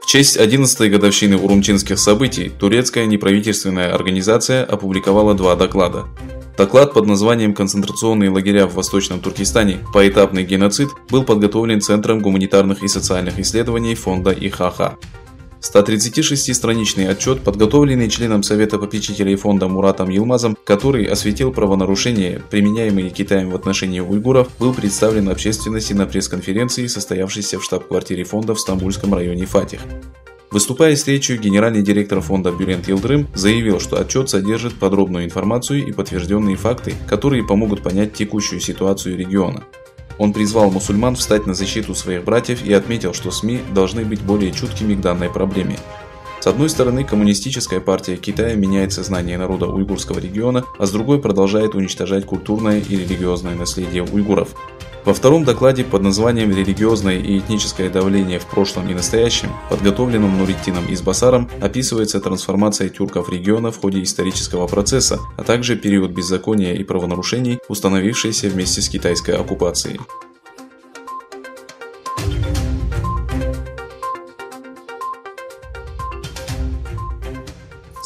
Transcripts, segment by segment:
честь 11-й годовщины урумчинских событий турецкая неправительственная организация опубликовала два доклада. Доклад под названием «Концентрационные лагеря в Восточном Туркестане. Поэтапный геноцид» был подготовлен Центром гуманитарных и социальных исследований фонда ИХХ. 136-страничный отчет, подготовленный членом Совета попечителей фонда Муратом Йылмазом, который осветил правонарушения, применяемые Китаем в отношении уйгуров, был представлен общественности на пресс-конференции, состоявшейся в штаб-квартире фонда в Стамбульском районе Фатих. Выступая с речью, генеральный директор фонда Бюлент Йылдырым заявил, что отчет содержит подробную информацию и подтвержденные факты, которые помогут понять текущую ситуацию региона. Он призвал мусульман встать на защиту своих братьев и отметил, что СМИ должны быть более чуткими к данной проблеме. С одной стороны, коммунистическая партия Китая меняет сознание народа уйгурского региона, а с другой продолжает уничтожать культурное и религиозное наследие уйгуров. Во втором докладе под названием «Религиозное и этническое давление в прошлом и настоящем», подготовленном Нуритдином Избасаром, описывается трансформация тюрков региона в ходе исторического процесса, а также период беззакония и правонарушений, установившийся вместе с китайской оккупацией.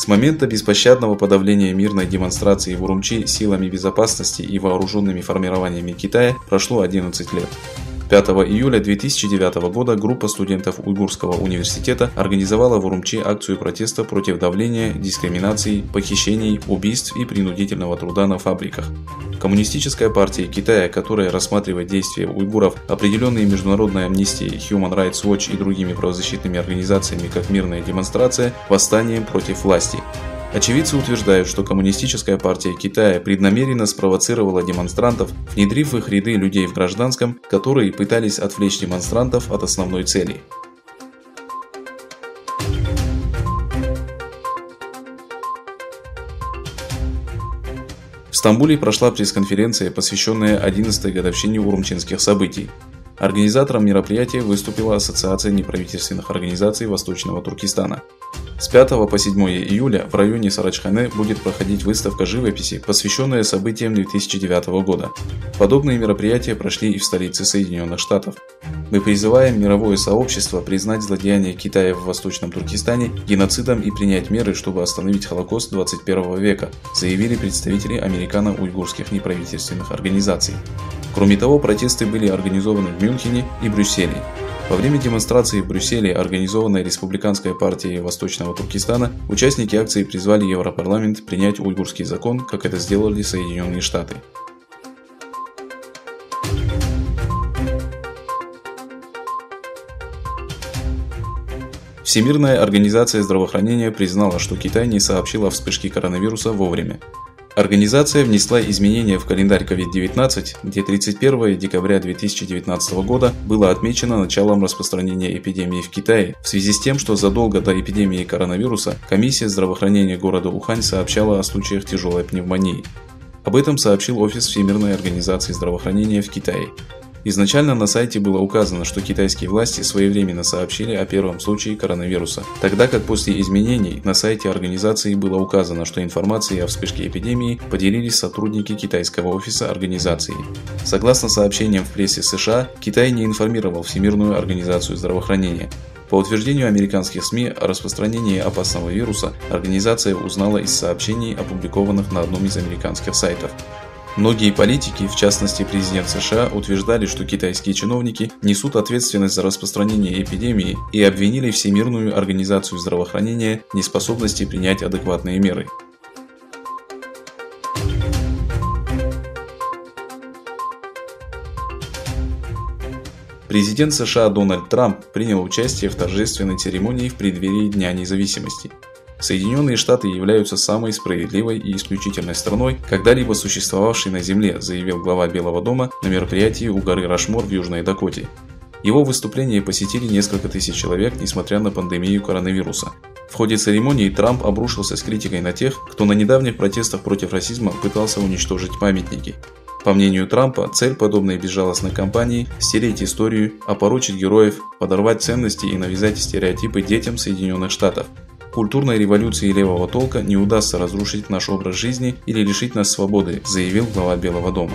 С момента беспощадного подавления мирной демонстрации в Урумчи силами безопасности и вооруженными формированиями Китая прошло 11 лет. 5 июля 2009 года группа студентов Уйгурского университета организовала в Урумчи акцию протеста против давления, дискриминации, похищений, убийств и принудительного труда на фабриках. Коммунистическая партия Китая, которая рассматривает действия уйгуров, определенные Международной амнистией, Human Rights Watch и другими правозащитными организациями как мирная демонстрация, восстанием против власти. Очевидцы утверждают, что коммунистическая партия Китая преднамеренно спровоцировала демонстрантов, внедрив в их ряды людей в гражданском, которые пытались отвлечь демонстрантов от основной цели. В Стамбуле прошла пресс-конференция, посвященная 11-й годовщине урумчинских событий. Организатором мероприятия выступила Ассоциация неправительственных организаций Восточного Туркестана. С 5 по 7 июля в районе Сарачхане будет проходить выставка живописи, посвященная событиям 2009 года. Подобные мероприятия прошли и в столице Соединенных Штатов. Мы призываем мировое сообщество признать злодеяния Китая в Восточном Туркестане геноцидом и принять меры, чтобы остановить Холокост 21 века, заявили представители американо-уйгурских неправительственных организаций. Кроме того, протесты были организованы в Мюнхене и Брюсселе. Во время демонстрации в Брюсселе, организованной Республиканской партией Восточного Туркестана, участники акции призвали Европарламент принять уйгурский закон, как это сделали Соединенные Штаты. Всемирная организация здравоохранения признала, что Китай не сообщил о вспышке коронавируса вовремя. Организация внесла изменения в календарь COVID-19, где 31 декабря 2019 года было отмечено началом распространения эпидемии в Китае, в связи с тем, что задолго до эпидемии коронавируса комиссия здравоохранения города Ухань сообщала о случаях тяжелой пневмонии. Об этом сообщил офис Всемирной организации здравоохранения в Китае. Изначально на сайте было указано, что китайские власти своевременно сообщили о первом случае коронавируса, тогда как после изменений на сайте организации было указано, что информацией о вспышке эпидемии поделились сотрудники китайского офиса организации. Согласно сообщениям в прессе США, Китай не информировал Всемирную организацию здравоохранения. По утверждению американских СМИ, о распространении опасного вируса организация узнала из сообщений, опубликованных на одном из американских сайтов. Многие политики, в частности президент США, утверждали, что китайские чиновники несут ответственность за распространение эпидемии и обвинили Всемирную организацию здравоохранения в неспособности принять адекватные меры. Президент США Дональд Трамп принял участие в торжественной церемонии в преддверии Дня независимости. Соединенные Штаты являются самой справедливой и исключительной страной, когда-либо существовавшей на Земле, заявил глава Белого дома на мероприятии у горы Рашмор в Южной Дакоте. Его выступление посетили несколько тысяч человек, несмотря на пандемию коронавируса. В ходе церемонии Трамп обрушился с критикой на тех, кто на недавних протестах против расизма пытался уничтожить памятники. По мнению Трампа, цель подобной безжалостной кампании – стереть историю, опорочить героев, подорвать ценности и навязать стереотипы детям Соединенных Штатов. Культурной революции левого толка не удастся разрушить наш образ жизни или лишить нас свободы, заявил глава Белого дома.